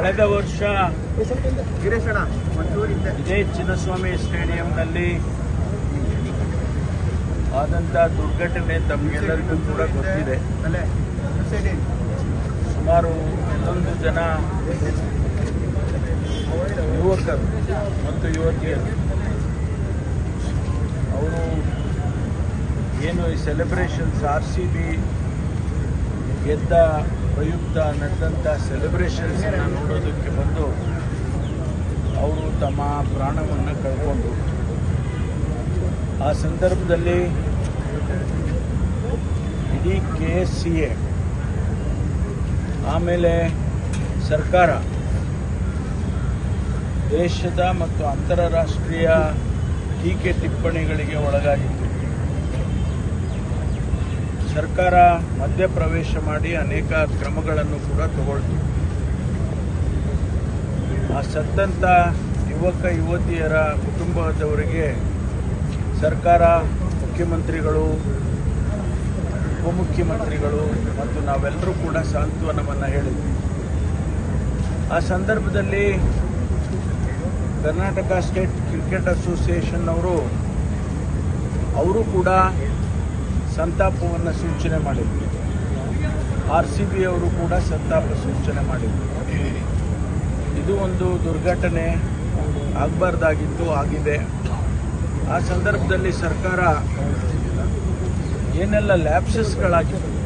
ಕಳೆದ ವರ್ಷ ಇದೇ ಚಿನ್ನಸ್ವಾಮಿ ಸ್ಟೇಡಿಯಂನಲ್ಲಿ ಆದಂಥ ದುರ್ಘಟನೆ ತಮಗೆಲ್ಲರಿಗೂ ಕೂಡ ಗೊತ್ತಿದೆ. ಸುಮಾರು 11 ಜನ ಯುವಕರು ಮತ್ತು ಯುವತಿಯರು ಅವರು ಏನು ಈ ಸೆಲೆಬ್ರೇಷನ್ಸ್ RCB ಗೆದ್ದ ಪ್ರಯುಕ್ತ ನಡೆದಂಥ ಸೆಲೆಬ್ರೇಷನ್ಸನ್ನು ನೋಡೋದಕ್ಕೆ ಬಂದು ಅವರು ತಮ್ಮ ಪ್ರಾಣವನ್ನು ಕಳ್ಕೊಂಡ್ರು. ಆ ಸಂದರ್ಭದಲ್ಲಿ ಇಡೀ KSCA ಆಮೇಲೆ ಸರ್ಕಾರ ದೇಶದ ಮತ್ತು ಅಂತಾರಾಷ್ಟ್ರೀಯ ಟೀಕೆ ಟಿಪ್ಪಣಿಗಳಿಗೆ ಒಳಗಾಗಿತ್ತು. ಸರ್ಕಾರ ಮಧ್ಯಪ್ರವೇಶ ಮಾಡಿ ಅನೇಕ ಕ್ರಮಗಳನ್ನು ಕೂಡ ತಗೊಳ್ತು. ಆ ಸತ್ತಂಥ ಯುವಕ ಯುವತಿಯರ ಕುಟುಂಬದವರಿಗೆ ಸರ್ಕಾರ, ಮುಖ್ಯಮಂತ್ರಿಗಳು, ಉಪಮುಖ್ಯಮಂತ್ರಿಗಳು ಮತ್ತು ನಾವೆಲ್ಲರೂ ಕೂಡ ಸಾಂತ್ವನವನ್ನು ಹೇಳಿದ್ವಿ. ಆ ಸಂದರ್ಭದಲ್ಲಿ ಕರ್ನಾಟಕ ಸ್ಟೇಟ್ ಕ್ರಿಕೆಟ್ ಅಸೋಸಿಯೇಷನ್ ಅವರು ಕೂಡ ಸಂತಾಪವನ್ನು ಸೂಚನೆ ಮಾಡಿದರು. RCB ಅವರು ಕೂಡ ಸಂತಾಪ ಸೂಚನೆ ಮಾಡಿದರು. ಇದು ಒಂದು ದುರ್ಘಟನೆ, ಆಗಬಾರ್ದಾಗಿತ್ತು, ಆಗಿದೆ. ಆ ಸಂದರ್ಭದಲ್ಲಿ ಸರ್ಕಾರ ಏನೆಲ್ಲ ಲ್ಯಾಪ್ಸಸ್ಗಳಾಗಿತ್ತು